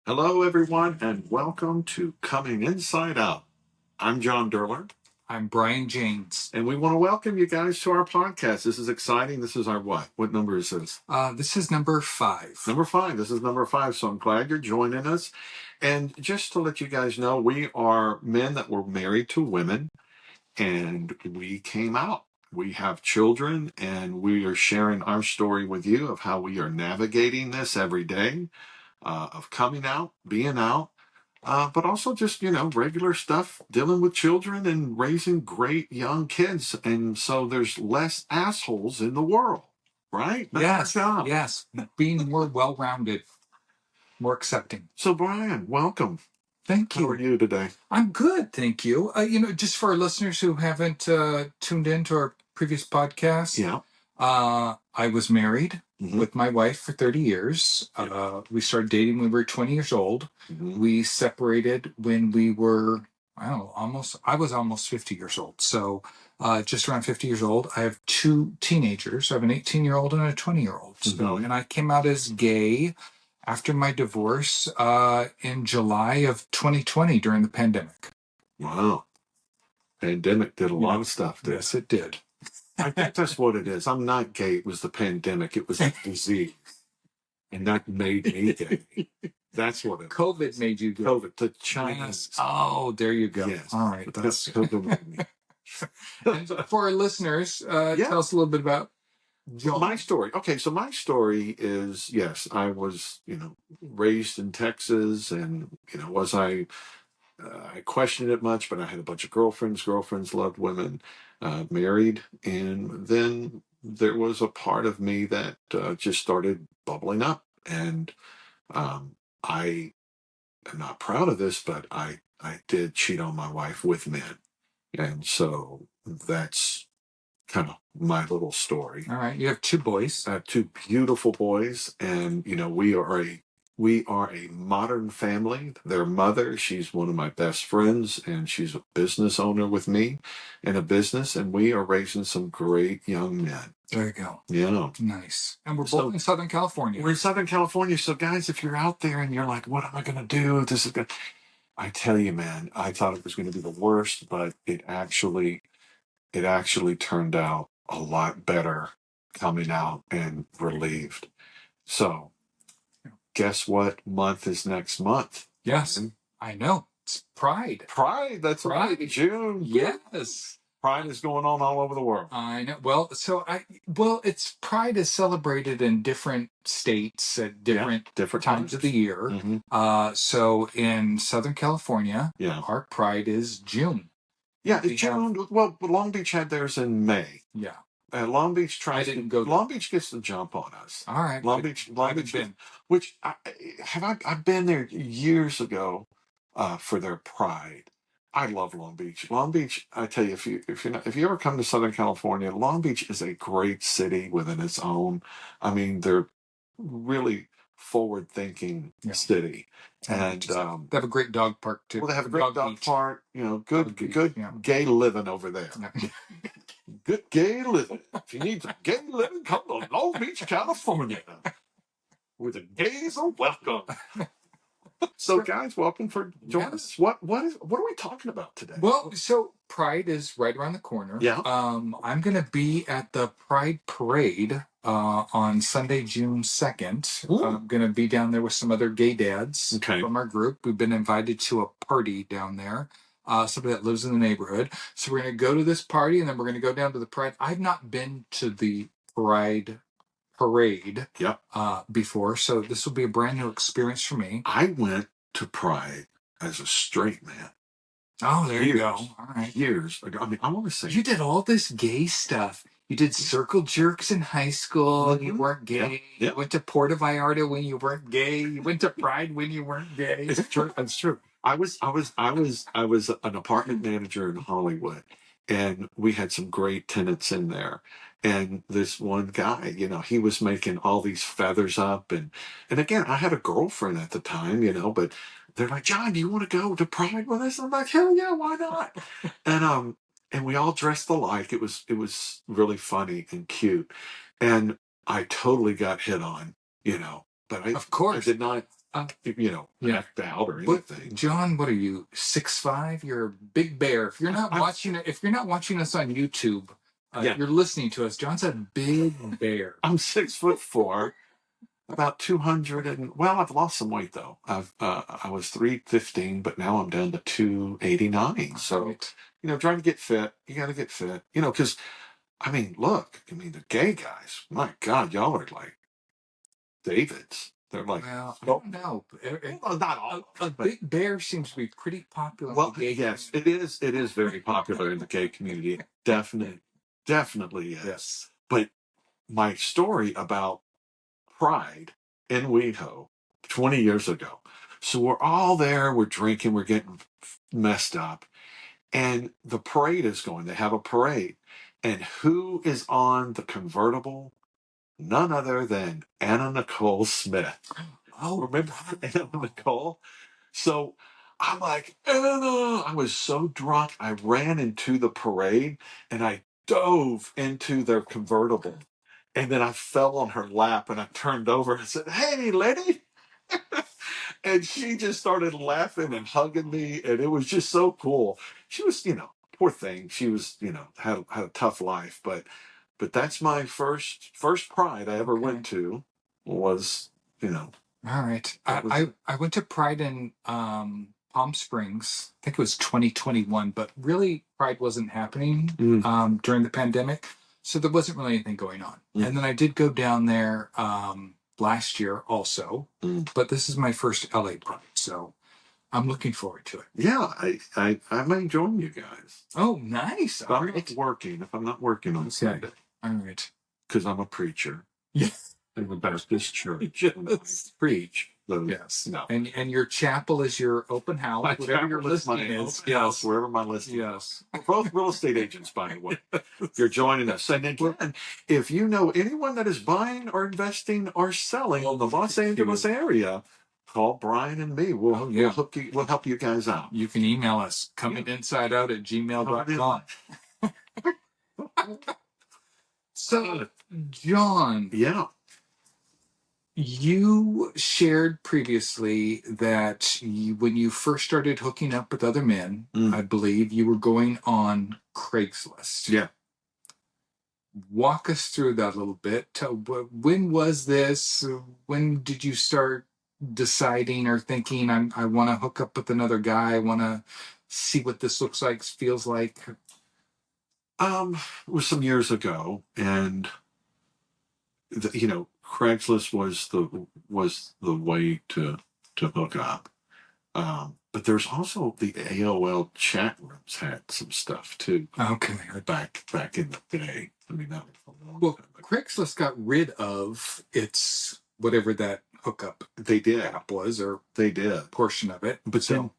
Hello, everyone, and welcome to Coming Inside Out. I'm John Duerler. I'm Brian James. And we want to welcome you guys to our podcast. This is exciting. This is our what? What number is this? This is number 5. Number 5. This is number 5. So I'm glad you're joining us. And just to let you guys know, we are men that were married to women, and we came out. We have children, and we are sharing our story with you of how we are navigating this every day, of coming out, being out. But also just, regular stuff, dealing with children and raising great young kids. And so there's less assholes in the world, right? That's yes. Being more well-rounded, more accepting. So, Brian, welcome. Thank you. How are you today? I'm good, thank you. Just for our listeners who haven't tuned in to our previous podcast, I was married with my wife for 30 years. We started dating when we were 20 years old. We separated when we were, I was almost 50 years old. So just around 50 years old. I have 2 teenagers. I have an 18-year-old and a 20-year-old. So, and I came out as gay after my divorce in July of 2020 during the pandemic. Wow. Pandemic did a lot of stuff. Yes, it did. I think that's what it is. I'm not gay. It was the pandemic. It was a disease. And that made me gay. That's what it COVID is. Made you gay. COVID, the Chinese. Oh, there you go. Yes. All right. That's COVID. And for our listeners, tell us a little bit about my story. Okay, so my story is, yes, I was, raised in Texas, and, I questioned it much, but I had a bunch of girlfriends. Girlfriends loved women, married. And then there was a part of me that just started bubbling up. And I am not proud of this, but I did cheat on my wife with men. And so that's kind of my little story. All right. You have 2 boys. 2 beautiful boys. And, we are a modern family. Their mother, she's one of my best friends, and she's a business owner with me in a business, and we are raising some great young men. There you go. Yeah. Nice. And we're both in Southern California. We're in Southern California. So, guys, if you're out there and you're like, what am I going to do? This is good. I tell you, man, I thought it was going to be the worst, but it actually turned out a lot better coming out and relieved. So, guess what month is next month? Yes, I know. It's Pride. Pride, that's Pride. Right. June. Yes. Pride is going on all over the world. I know. Well, it's Pride is celebrated in different states at different times of the year. So in Southern California, our Pride is June. Yeah, it's June. Well, Long Beach had theirs in May. Yeah. Long Beach Long Beach gets the jump on us. All right. Long Beach, which I've been there years ago for their Pride. I love Long Beach. Long Beach, I tell you, if you ever come to Southern California, Long Beach is a great city within its own. I mean, they're really forward-thinking city, and they have a great dog park too. Well, they have a great dog park. Good gay living over there. Yeah. Good gay living. If you need some gay living, come to Long Beach, California, where the gays are welcome. So, guys, welcome for joining us. What are we talking about today? Well, so Pride is right around the corner. Yeah. I'm going to be at the Pride Parade on Sunday, June 2nd. I'm going to be down there with some other gay dads from our group. We've been invited to a party down there. Somebody that lives in the neighborhood. So we're going to go to this party, and then we're going to go down to the Pride. I've not been to the Pride Parade before, so this will be a brand new experience for me. I went to Pride as a straight man. Oh, there you go. All right. Years ago. I mean, I want to say you did all this gay stuff. You did circle jerks in high school. You weren't gay. Yeah. You went to Puerto Vallarta when you weren't gay. You went to Pride when you weren't gay. It's true. It's true. I was an apartment manager in Hollywood, and we had some great tenants in there. And this one guy, he was making all these feathers up, and again, I had a girlfriend at the time, but they're like, John, do you want to go to Pride with us? I'm like, hell yeah, why not? And we all dressed alike. It was really funny and cute, and I totally got hit on, but of course I did not. act out or anything. John, what are you, 6'5"? You're a big bear. If you're not watching us on YouTube, you're listening to us. John's a big bear. I'm 6'4", about 200, and well, I've lost some weight though. I was 315, but now I'm down to 289. So, trying to get fit. You got to get fit. Because the gay guys. My God, y'all are like Davids. They're like, well, I don't know. Well, not all. A big bear seems to be pretty popular. Well, yes, it is. It is very popular in the gay community. Definitely is. Yes. But my story about Pride in WeHo 20 years ago. So we're all there. We're drinking. We're getting messed up. And the parade is going. They have a parade. And who is on the convertible? None other than Anna Nicole Smith. Oh, remember Anna Nicole? So I'm like, Anna! I was so drunk. I ran into the parade and I dove into their convertible. And then I fell on her lap and I turned over and said, "Hey, lady." And she just started laughing and hugging me. And it was just so cool. She was, poor thing. She was, had a tough life. But that's my first Pride I ever went to was, All right. I went to Pride in Palm Springs. I think it was 2021, but really Pride wasn't happening during the pandemic. So there wasn't really anything going on. And then I did go down there last year also, but this is my first LA Pride. So I'm looking forward to it. Yeah, I may join you guys. Oh, nice. If I'm not working on Sunday. All right. Because I'm a preacher. Yes. In the Baptist church. Yes. Preach. Yes. No. And your chapel is your open house. My whatever your listing is. Yes. Wherever my listing is. We're both real estate agents, by the way. You're joining us. And again, if you know anyone that is buying or investing or selling in the Los Angeles area, call Brian and me. We'll help you guys out. You can email us cominginsideout@gmail.com. So, John. Yeah. You shared previously that when you first started hooking up with other men, I believe you were going on Craigslist. Yeah. Walk us through that a little bit. When was this? When did you start deciding or thinking, I want to hook up with another guy? I want to see what this looks like, feels like? It was some years ago, and Craigslist was the way to hook up. But there's also the AOL chat rooms had some stuff too. Okay. Back in the day. I mean, that was a long time ago. Craigslist got rid of its whatever that hookup app was, or they did portion of it. But then,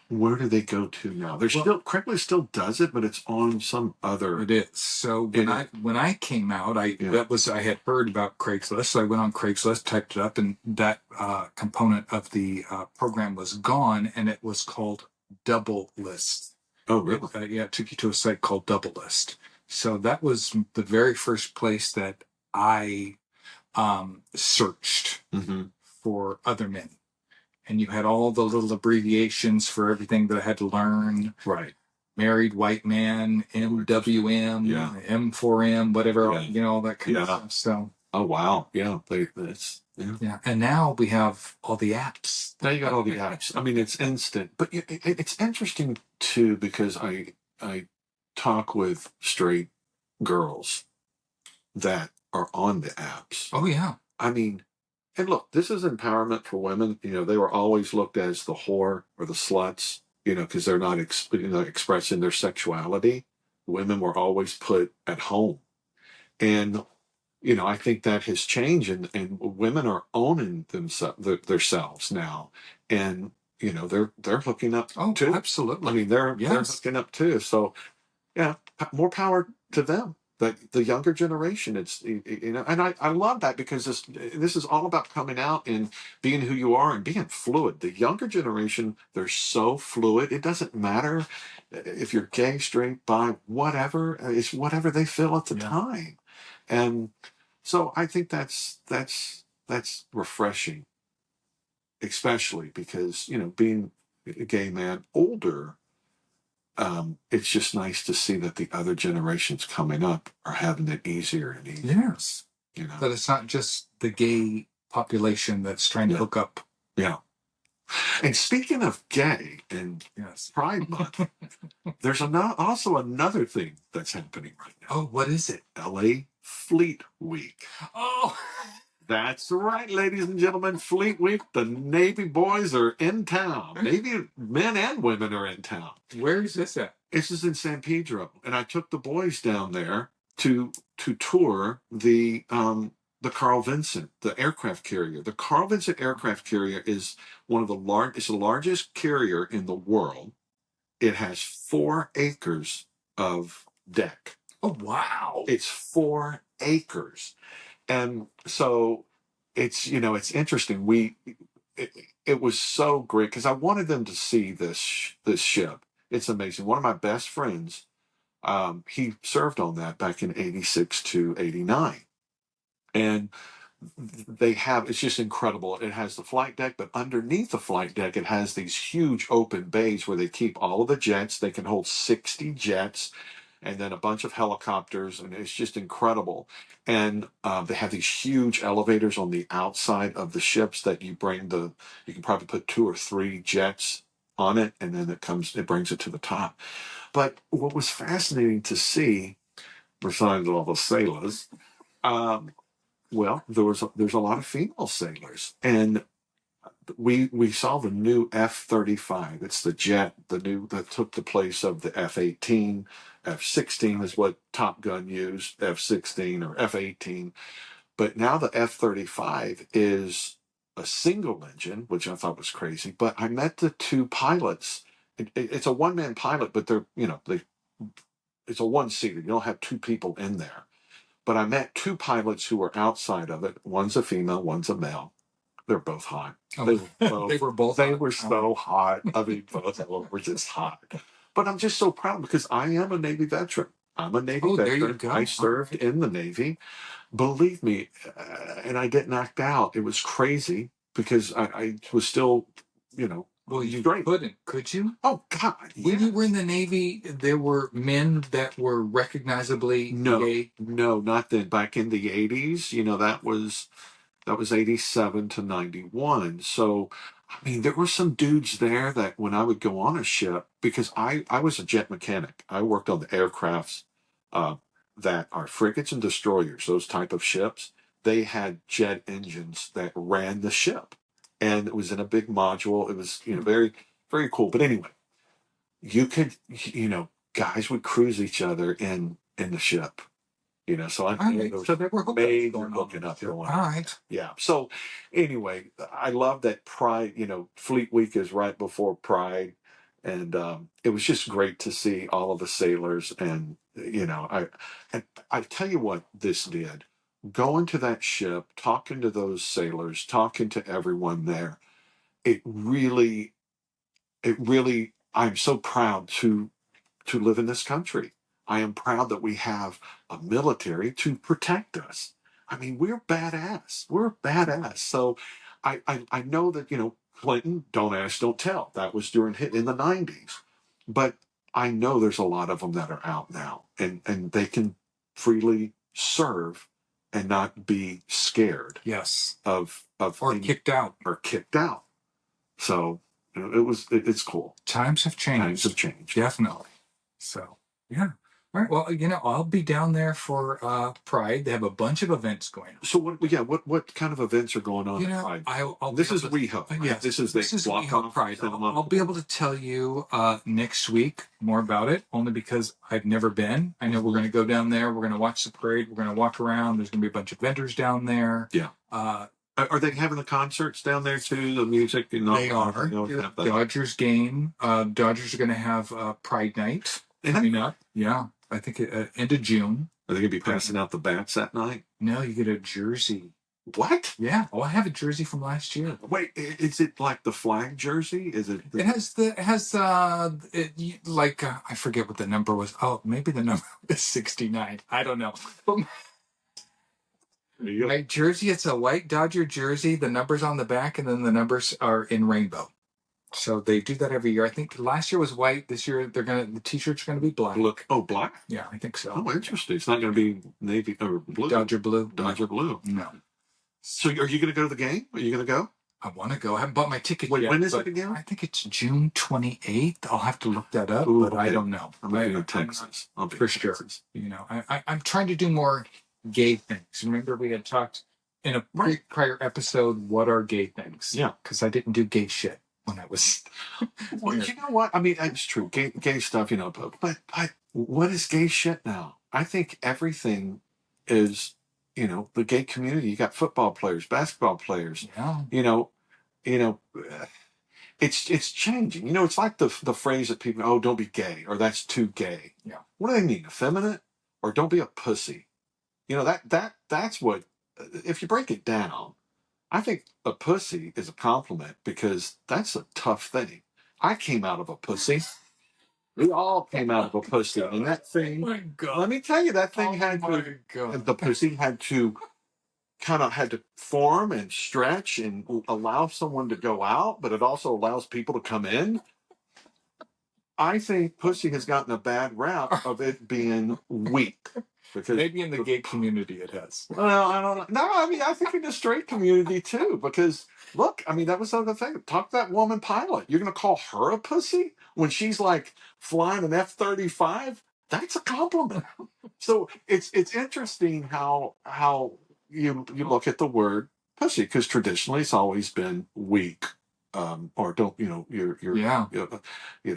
where do they go to now? Craigslist still does it, but it's on some other. It is. So when I came out, I had heard about Craigslist. So I went on Craigslist, typed it up, and that component of the program was gone, and it was called Double List. Oh, really? It took you to a site called Double List. So that was the very first place that I searched for other men. And you had all the little abbreviations for everything that I had to learn. Right. Married white man, MWM, M4M, whatever, all that kind of stuff. So. Oh, wow. Yeah. Yeah. And now we have all the apps. Now you got all the apps. I mean, it's instant. But it's interesting, too, because I talk with straight girls that are on the apps. Oh, yeah. I mean, and look, this is empowerment for women. They were always looked as the whore or the sluts, because they're not expressing their sexuality. Women were always put at home. And, I think that has changed, and women are owning themselves now. And, they're hooking up too. Absolutely. I mean, they're hooking up too. So, yeah, more power to them. The younger generation, it's and I love that, because this is all about coming out and being who you are and being fluid. The younger generation, they're so fluid. It doesn't matter if you're gay, straight, bi, whatever. It's whatever they feel at the time, and so I think that's refreshing. especially because, being a gay man older, it's just nice to see that the other generations coming up are having it easier and easier. Yes. That it's not just the gay population that's trying to hook up. Yeah. And speaking of gay and Pride Month, there's also another thing that's happening right now. Oh, what is it? LA Fleet Week. Oh, that's right, ladies and gentlemen. Fleet Week. The Navy boys are in town. Navy men and women are in town. Where is this at? This is in San Pedro, and I took the boys down there to tour the Carl Vinson, the aircraft carrier. The Carl Vinson aircraft carrier is it's the largest carrier in the world. It has 4 acres of deck. Oh, wow. It's 4 acres. And so it's, it's interesting. It was so great because I wanted them to see this ship. It's amazing. One of my best friends, he served on that back in 86 to 89. And it's just incredible. It has the flight deck, but underneath the flight deck, it has these huge open bays where they keep all of the jets. They can hold 60 jets and then a bunch of helicopters, and it's just incredible. And they have these huge elevators on the outside of the ships that you can probably put 2 or 3 jets on it, and then it brings it to the top. But what was fascinating to see, besides all the sailors, well, there's a lot of female sailors, and we saw the new F-35. It's the jet, that took the place of the F-18. F-16 is what Top Gun used, F-16 or F-18. But now the F-35 is a single engine, which I thought was crazy. But I met the 2 pilots. It's a one-man pilot, but it's a one-seater. You don't have 2 people in there. But I met 2 pilots who were outside of it. One's a female, one's a male. They're both hot. Oh, they were both. They were so hot. I mean, both of them were just hot. But I'm just so proud because I am a Navy veteran. I'm a Navy veteran. There you go. I served in the Navy. Believe me, and I didn't act out. It was crazy because I was still, Well, you straight. couldn't, could you? Oh, God. When you were in the Navy, there were men that were recognizably gay? No, not then. Back in the 80s, that was 87 to 91. So, I mean, there were some dudes there that when I would go on a ship, because I was a jet mechanic. I worked on the aircrafts that are frigates and destroyers, those type of ships. They had jet engines that ran the ship. And it was in a big module. It was, very, very cool. But anyway, you could, guys would cruise each other in the ship. So so there were hooking up going on. All right. Yeah. So anyway, I love that Pride, Fleet Week is right before Pride. And it was just great to see all of the sailors. And, I tell you what this did. Going to that ship, talking to those sailors, talking to everyone there, it really, I'm so proud to live in this country. I am proud that we have a military to protect us. I mean, we're badass. We're badass. So I know that, Clinton, don't ask, don't tell. That was in the 90s. But I know there's a lot of them that are out now and they can freely serve and not be scared. Yes. Or kicked out. So it's cool. Times have changed. Definitely. So, yeah. All right. Well, I'll be down there for Pride. They have a bunch of events going on. So what kind of events are going on at Pride? This is WeHo. Right? Yes. This is WeHo Pride. I'll be able to tell you next week more about it, only because I've never been. I know we're going to go down there. We're going to watch the parade. We're going to walk around. There's going to be a bunch of vendors down there. Yeah. Are they having the concerts down there too? The music? They are. Dodgers game. Dodgers are going to have Pride Night coming up. Yeah. I think end of June. Are they going to be passing out the bats that night? No, you get a jersey. What? Yeah. Oh, I have a jersey from last year. Wait, is it like the flag jersey? Is it? It has I forget what the number was. Oh, maybe the number is 69. I don't know. My jersey, it's a white Dodger jersey. The numbers on the back, and then the numbers are in rainbow. So they do that every year. I think last year was white. This year the t-shirt's gonna be black. Black? Yeah, I think so. Oh, interesting. It's not gonna be navy or blue. Dodger blue. Dodger blue. No. So are you gonna go to the game? Are you gonna go? I want to go. I haven't bought my ticket yet. When is it again? I think it's June 28th. I'll have to look that up, but I don't know. I'm going to Texas. I'll be for sure. Texas. I'm trying to do more gay things. Remember we had talked in a prior episode what are gay things? Yeah. Because I didn't do gay shit when I was... Well, you know what? I mean, it's true. Gay stuff, but what is gay shit now? I think everything is... the gay community. You got football players, basketball players. Yeah. It's changing. It's like the phrase that people, oh, don't be gay, or that's too gay. Yeah. What do they mean? Effeminate, or don't be a pussy? That's what. If you break it down, I think a pussy is a compliment because that's a tough thing. I came out of a pussy. We all came out of a pussy, and that thing. Oh my God. Let me tell you, that thing the pussy had to form and stretch and allow someone to go out, but it also allows people to come in. I think pussy has gotten a bad rap of it being weak. Because maybe in the gay community it has. Well, I don't know. No, I mean, I think in the straight community too, because look, I mean, that was the other thing. Talk to that woman pilot. You're going to call her a pussy when she's like flying an F-35? That's a compliment. So it's interesting how you look at the word pussy, because traditionally it's always been weak, or don't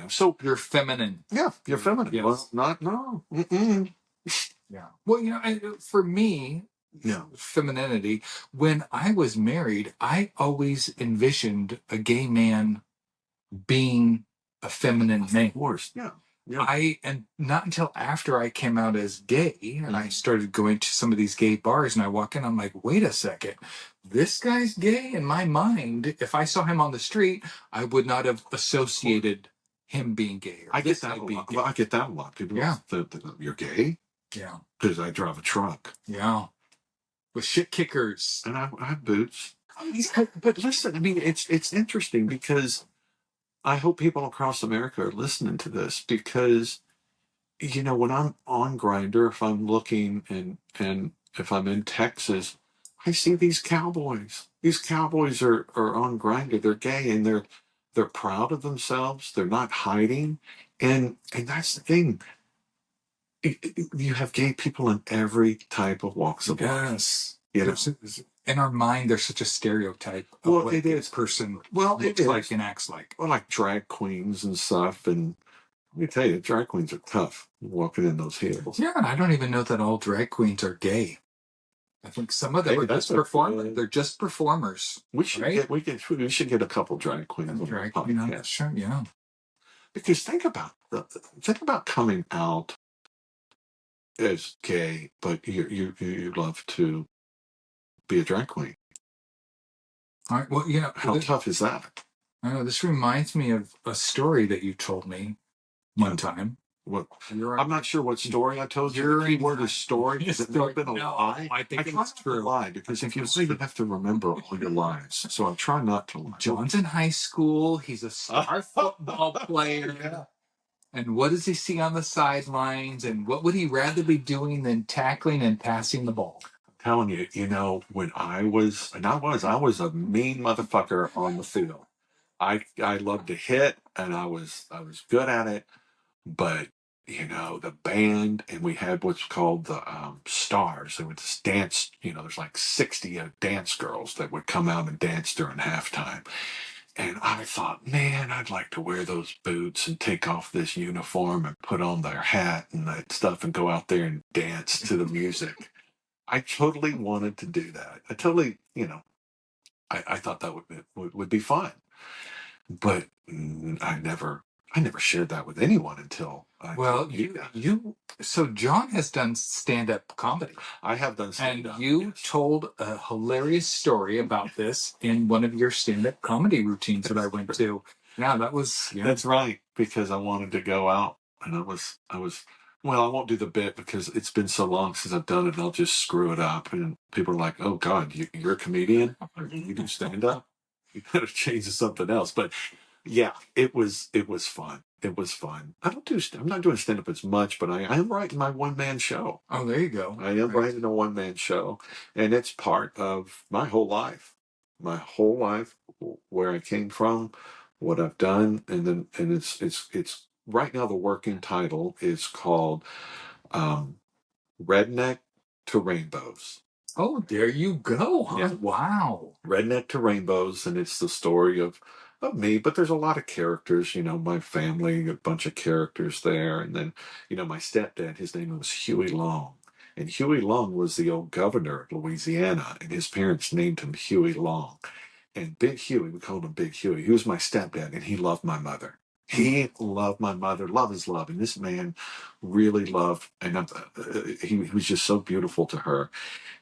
so you're feminine. Yeah, you're feminine. Yes. Well, not no. Mm-mm. Yeah. Well, for me, femininity. When I was married, I always envisioned a gay man being a feminine man. Of course, yeah. Yeah. And not until after I came out as gay and I started going to some of these gay bars and I walk in, I'm like, wait a second, this guy's gay? In my mind, if I saw him on the street, I would not have associated him being gay. I get that a lot. Well, I get that a lot. People think you're gay? Yeah. Because I drive a truck. Yeah. With shit kickers. And I have boots. But listen, I mean, it's interesting because I hope people across America are listening to this, because, when I'm on Grindr, if I'm looking and if I'm in Texas, I see these cowboys. These cowboys are on Grindr. They're gay and they're proud of themselves. They're not hiding. And that's the thing. You have gay people in every type of walks of life. Yes. In our mind, there's such a stereotype of what this person looks like and acts like. Well, like drag queens and stuff. And let me tell you, drag queens are tough walking in those heels. Yeah, and I don't even know that all drag queens are gay. I think some of them are just performers. They're just performers. We should get a couple drag queens on the podcast. Sure, yeah. Because think about coming out as gay, but you love to be a drag queen. All right. Well, how tough is that? I know this reminds me of a story that you told me one time. What? I'm not sure what story I told you. The key word is story. Has it been a lie? I think it's true. Lie, because if you say, you have to remember all your lies. So I'm trying not to lie. John's in high school. He's a star football player. Yeah. And what does he see on the sidelines? And what would he rather be doing than tackling and passing the ball? I'm telling you, when I was a mean motherfucker on the field. I loved to hit, and I was good at it. But the band, and we had what's called the stars. They would just dance. There's like 60 dance girls that would come out and dance during halftime. And I thought, man, I'd like to wear those boots and take off this uniform and put on their hat and that stuff and go out there and dance to the music. I totally wanted to do that. I totally, I thought that would be fun. But I never shared that with anyone until so John has done stand-up comedy. I have done stand-up. And you told a hilarious story about this in one of your stand-up comedy routines that I went to. Yeah, that was... Yeah. That's right, because I wanted to go out, and I was Well, I won't do the bit because it's been so long since I've done it, and I'll just screw it up. And people are like, "Oh God, you're a comedian? Or you do stand up? You better change to something else." But yeah, it was fun. It was fun. I'm not doing stand up as much, but I am writing my one man show. Oh, there you go. I am writing a one man show, and it's part of my whole life. My whole life, where I came from, what I've done, and it's right now the working title is called um, Redneck to Rainbows. Oh, there you go. Huh? Yeah. Wow. Redneck to Rainbows, and it's the story of me, but there's a lot of characters, my family, a bunch of characters there. And then, my stepdad, his name was Huey Long. And Huey Long was the old governor of Louisiana, and his parents named him Huey Long. And Big Huey, we called him Big Huey. He was my stepdad, and he loved my mother. He loved my mother. Love is love. And this man really loved, and he was just so beautiful to her.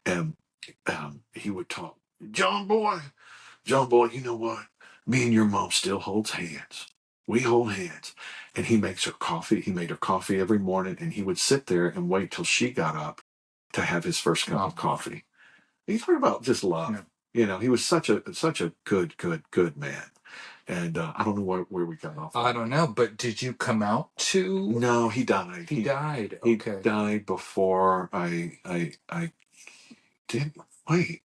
And he would talk, John boy, you know what? Me and your mom still holds hands. We hold hands. And he makes her coffee. He made her coffee every morning, and he would sit there and wait till she got up to have his first cup of coffee. You talk about just love. Yeah. He was such a good man. And I don't know where we got off. I don't know, but did you come out to? No, he died. He died. He Okay. died before I did. Wait.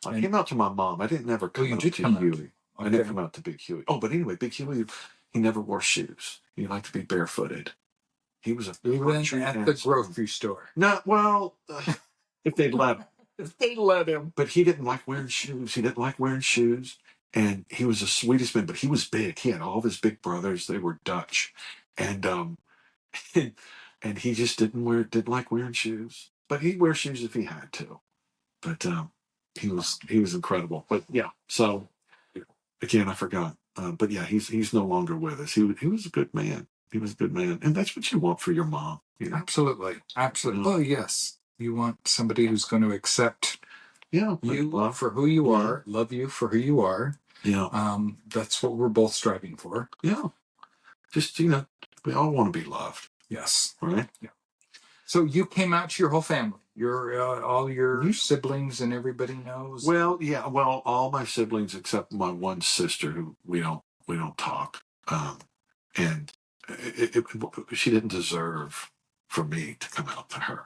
I came out to my mom. I didn't never come out to Huey. I didn't come out to Big Huey. Oh, but anyway, Big Huey, he never wore shoes. He liked to be barefooted. He was even at the grocery store. No, well, if they'd let him. If they let him. But he didn't like wearing shoes. He didn't like wearing shoes. And he was the sweetest man, but he was big. He had all of his big brothers. They were Dutch. And and he just didn't like wearing shoes. But he'd wear shoes if he had to. But he was incredible. But yeah, so again, I forgot. But yeah, he's no longer with us. He was a good man. He was a good man, and that's what you want for your mom. Absolutely. Well, yes, you want somebody who's going to accept you for who you are, love you for who you are. Yeah. That's what we're both striving for. Yeah. Just we all want to be loved. Yes. Right. Yeah. So you came out to your whole family, all your siblings, and everybody knows. Well, yeah. Well, all my siblings except my one sister, who we don't talk, and she didn't deserve for me to come out to her.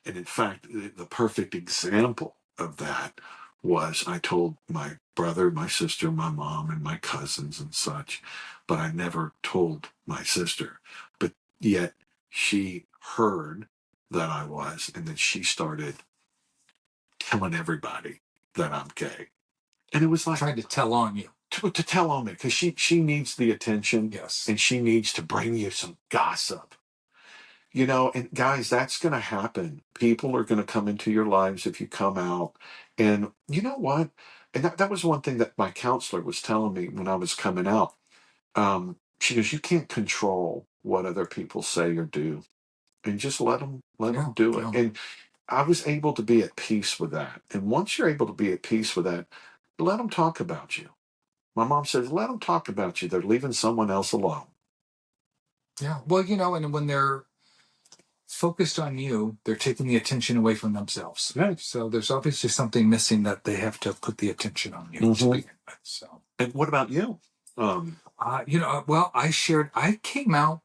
And in fact, the perfect example of that was I told my brother, my sister, my mom, and my cousins and such, but I never told my sister. But yet she heard that I was, and then she started telling everybody that I'm gay. And it was like trying to tell on you. To tell on me, because she needs the attention. Yes. And she needs to bring you some gossip. And guys, that's going to happen. People are going to come into your lives if you come out. And you know what? And that was one thing that my counselor was telling me when I was coming out. She goes, you can't control what other people say or do. And just let them do it. And I was able to be at peace with that. And once you're able to be at peace with that, let them talk about you. My mom says, let them talk about you. They're leaving someone else alone. Yeah. Well, and when they're focused on you, they're taking the attention away from themselves. Right. So there's obviously something missing that they have to put the attention on you to begin with. So. And what about you? Well, I came out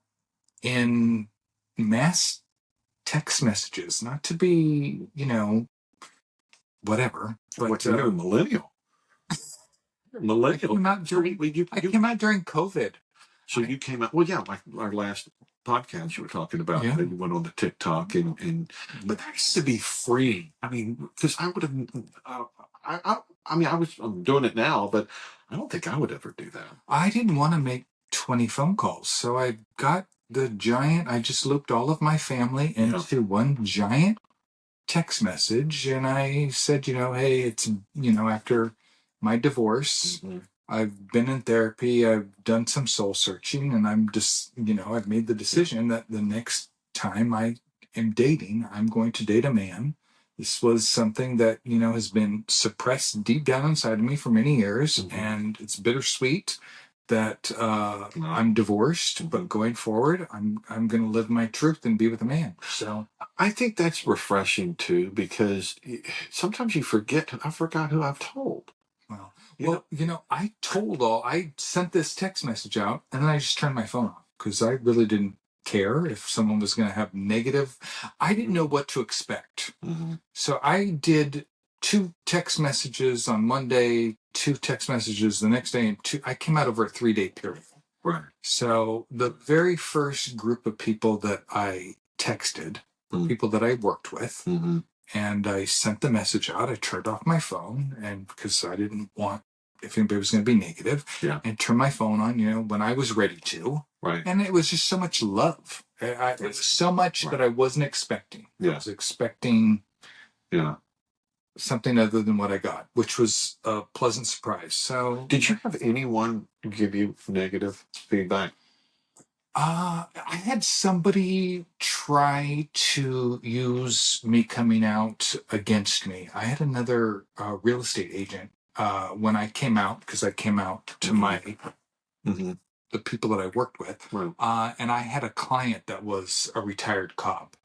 in mass text messages, not to be, whatever. But you're a millennial. Millennial. I came out during COVID. So you came out. Well, yeah, like our last podcast, you were talking about that you went on to TikTok but that has to be free. I mean, because I would have. I'm doing it now, but I don't think I would ever do that. I didn't want to make 20 phone calls, so I got I just looped all of my family into one giant text message, and I said, hey, it's after my divorce. Mm-hmm. I've been in therapy. I've done some soul searching, and I'm just, I've made the decision that the next time I am dating, I'm going to date a man. This was something that, has been suppressed deep down inside of me for many years, and it's bittersweet that I'm divorced, but going forward, I'm going to live my truth and be with a man. So I think that's refreshing too, because sometimes you forget. I forgot who I've told. I sent this text message out, and then I just turned my phone off because I really didn't care if someone was going to have negative. I didn't know what to expect. Mm-hmm. So I did 2 text messages on Monday, 2 text messages the next day, and I came out over a 3-day period. Right. So the very first group of people that I texted were people that I worked with. Mm-hmm. And I sent the message out. I turned off my phone, and because I didn't want if anybody was going to be negative, and turned my phone on, when I was ready to. Right. And it was just so much love. It was so much that I wasn't expecting. Yeah. I was expecting something other than what I got, which was a pleasant surprise. So, did you have anyone give you negative feedback? I had somebody try to use me coming out against me. I had another real estate agent when I came out, because I came out to the people that I worked with, and I had a client that was a retired cop.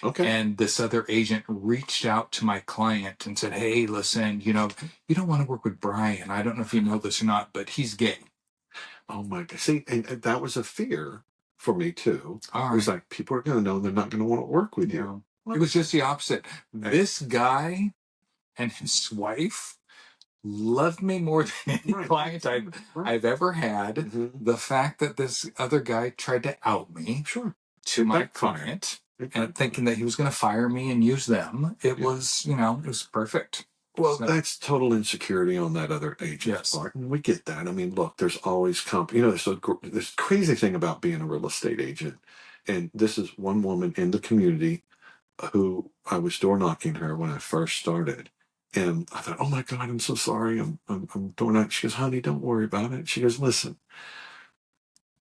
Okay. And this other agent reached out to my client and said, "Hey, listen, you don't want to work with Brian. I don't know if you know this or not, but he's gay." Oh my God. See, and that was a fear for me too. All It was right. like, people are going to know they're not going to want to work with you. It was just the opposite. This guy and his wife loved me more than any client I've ever had. The fact that this other guy tried to out me to my client and thinking that he was going to fire me and use them, it was, it was perfect. Well, that's total insecurity on that other agent's part. And we get that. I mean, look, there's always there's this crazy thing about being a real estate agent. And this is one woman in the community who I was door knocking her when I first started. And I thought, oh my God, I'm so sorry. I'm door knocking. She goes, honey, don't worry about it. She goes, listen,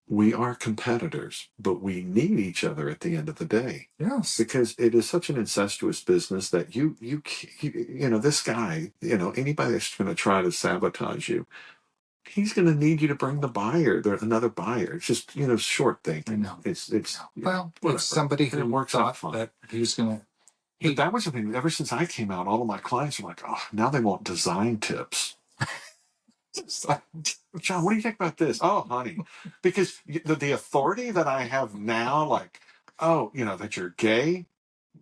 we are competitors, but we need each other at the end of the day. Yes. Because it is such an incestuous business that you this guy, anybody that's going to try to sabotage you, he's going to need you to bring the buyer, another buyer. It's just, short thinking. I know. It's somebody who works thought out that he was going to. But that was the thing. Ever since I came out, all of my clients are like, oh, now they want design tips. John, what do you think about this? Oh, honey, because the authority that I have now, like, that you're gay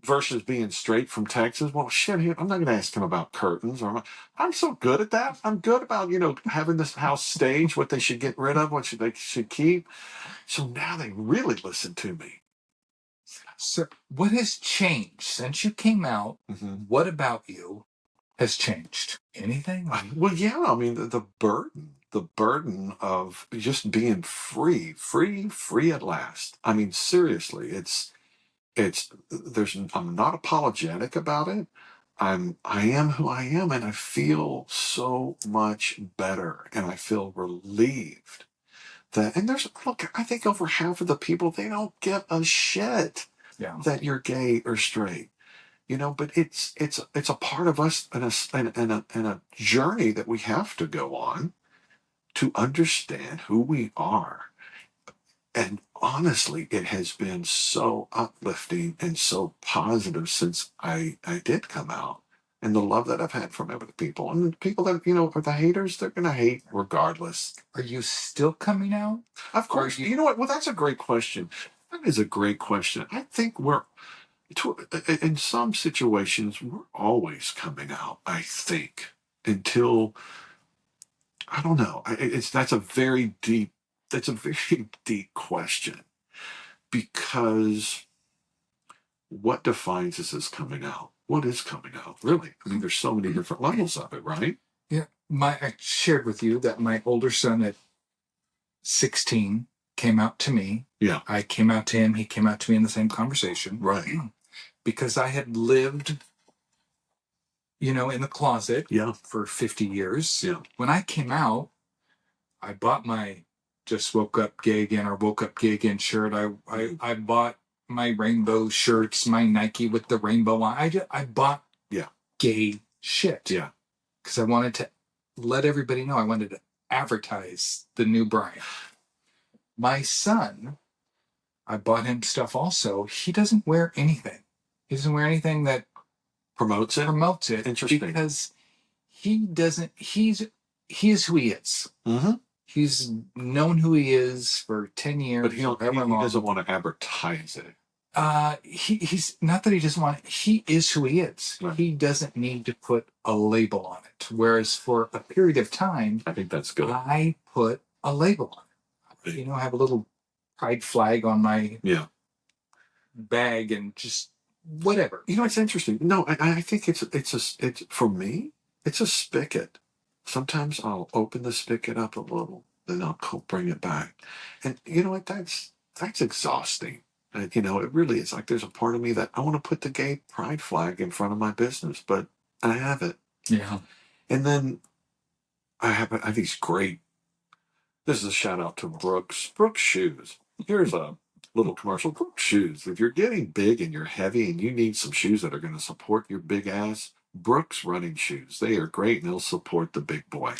versus being straight from Texas. Well, shit, I'm not going to ask him about curtains. I'm so good at that. I'm good about, having this house staged, what they should get rid of, they should keep. So now they really listen to me. So what has changed since you came out? What about you has changed? Anything? Well, yeah. I mean, the burden of just being free at last. I mean, seriously, I'm not apologetic about it. I am who I am, and I feel so much better, and I feel relieved and I think over half of the people, they don't give a shit that you're gay or straight. But it's a part of us and a journey that we have to go on to understand who we are. And honestly, it has been so uplifting and so positive since I did come out. And the love that I've had from other people. And the people that, are the haters, they're going to hate regardless. Are you still coming out? Of course. You know what? Well, that's a great question. That is a great question. I think in some situations, we're always coming out, I think, until, I don't know. That's a very deep question, because what defines us as coming out? What is coming out, really? I mean, there's so many different levels of it, right? Yeah. I shared with you that my older son at 16 came out to me. Yeah. I came out to him. He came out to me in the same conversation. Right. Because I had lived, in the closet for 50 years. Yeah. When I came out, I bought my just woke up gay again or woke up gay again shirt. I bought my rainbow shirts, my Nike with the rainbow on. I bought gay shit. Yeah. Because I wanted to let everybody know. I wanted to advertise the new Brian. My son, I bought him stuff also. He doesn't wear anything. He doesn't wear anything that promotes it. Interesting. Because he is who he is. Mm-hmm. He's known who he is for 10 years. But he doesn't want to advertise it. He's not that he doesn't want it. He is who he is. Right. He doesn't need to put a label on it. Whereas for a period of time, I think that's good. I put a label on it. Right. You know, I have a little pride flag on my bag and just whatever. You know, it's interesting. No, I think it's for me, it's a spigot. Sometimes I'll open the spigot up a little, then I'll bring it back. And you know what? That's exhausting. You know, it really is. Like there's a part of me that I want to put the gay pride flag in front of my business, but I have it. Yeah. And then I have these great, this is a shout out to Brooks shoes. Here's a little commercial. Brooks shoes. If you're getting big and you're heavy and you need some shoes that are going to support your big ass, Brooks running shoes. They are great and they'll support the big boy.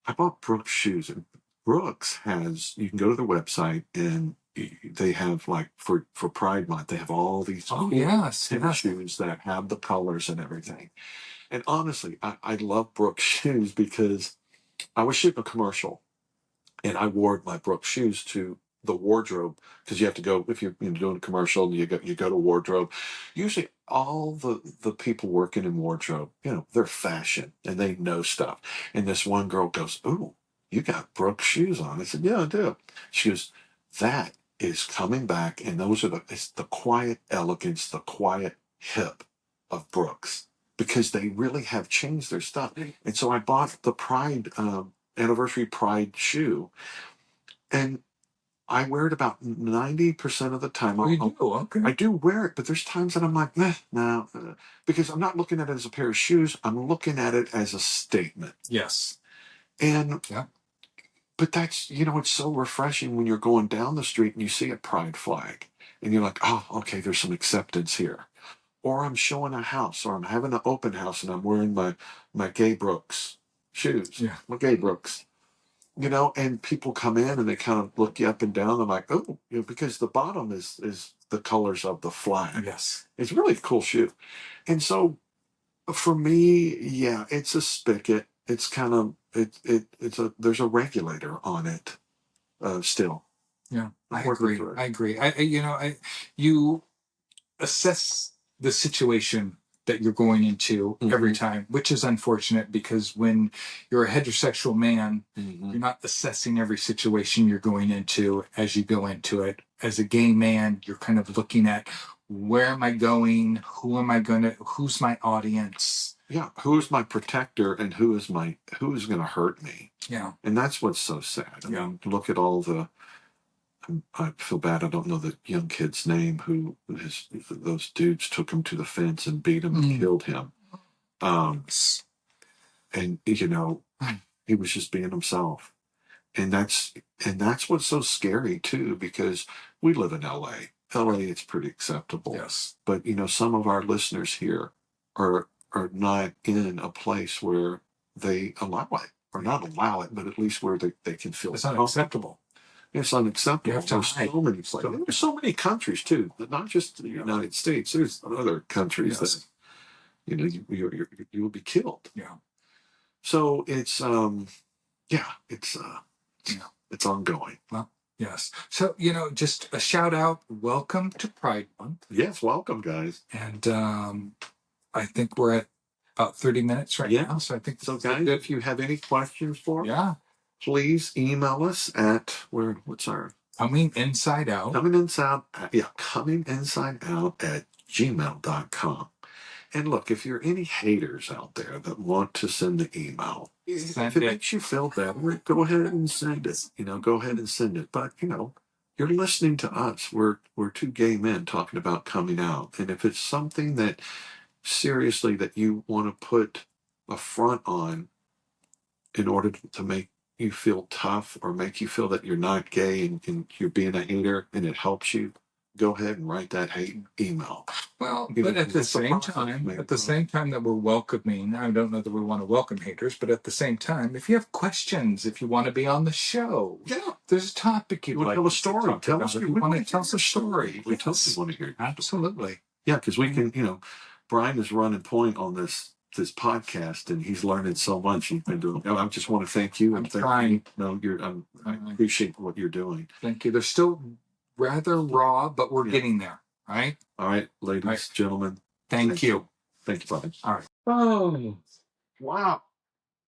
I bought Brooks shoes, and Brooks has, you can go to their website and they have like for Pride Month, they have all these shoes that have the colors and everything. And honestly, I love Brooks shoes because I was shooting a commercial and I wore my Brooks shoes to the wardrobe, because you have to go, if you're doing a commercial and you go to wardrobe. Usually all the people working in wardrobe, they're fashion and they know stuff. And this one girl goes, "Ooh, you got Brooks shoes on." I said, "Yeah, I do." She goes, "That is coming back, and those are it's the quiet elegance, the quiet hip of Brooks, because they really have changed their stuff." And so I bought the Pride anniversary Pride shoe, and I wear it about 90% of the time. Okay. I do wear it, but there's times that I'm like, no, because I'm not looking at it as a pair of shoes. I'm looking at it as a statement. Yes. And, but that's, it's so refreshing when you're going down the street and you see a pride flag and you're like, oh, okay, there's some acceptance here. Or I'm showing a house, or I'm having an open house and I'm wearing my Gay Brooks shoes. Yeah. My Gay Brooks. And people come in and they kind of look you up and down. I'm like, oh, because the bottom is the colors of the flag. Yes. It's really a cool shoe. And so for me, it's a spigot. It's kind of, there's a regulator on it still. Yeah, I agree. You assess the situation that you're going into every time, which is unfortunate, because when you're a heterosexual man, you're not assessing every situation you're going into as you go into it. As a gay man, you're kind of looking at, where am I going? Who's my audience? Yeah, who's my protector and who's going to hurt me? Yeah. And that's what's so sad. I mean, look at all I feel bad. I don't know the young kid's name those dudes took him to the fence and beat him and killed him. And he was just being himself. And that's what's so scary too, because we live in LA. LA, it's pretty acceptable. Yes. But some of our listeners here are not in a place where they allow it, or not allow it, but at least where they can feel it's unacceptable. It's unacceptable. There's so many places. There's so many countries too, not just the United States. There's other countries that you will be killed. Yeah. So it's it's ongoing. Well, yes. So just a shout out. Welcome to Pride Month. Yes, welcome, guys. And I think we're at about 30 minutes now. So I think guys, if you have any questions for us, please email us at what's our Coming Inside Out. Coming Inside Out at gmail.com. And look, if you're any haters out there that want to send the email, if it makes you feel better, go ahead and send it. Go ahead and send it. But you're listening to us. We're two gay men talking about coming out. And if it's something that seriously that you want to put a front on in order to make you feel tough, or make you feel that you're not gay and you're being a hater and it helps you, go ahead and write that hate email. Well, but at the same time that we're welcoming, I don't know that we want to welcome haters, but at the same time, if you have questions, if you want to be on the show, there's a topic you'd like to tell a story. Tell us. You want to tell us a story. We totally want to hear. Absolutely. Yeah, because we can, Brian is running point on this podcast, and he's learning so much. He's been doing. I just want to thank you. I'm trying. I appreciate what you're doing. Thank you. They're still rather raw, but we're getting there. Right. All right, ladies, gentlemen. Thank you. Thank you, Brian. All right. Oh, wow.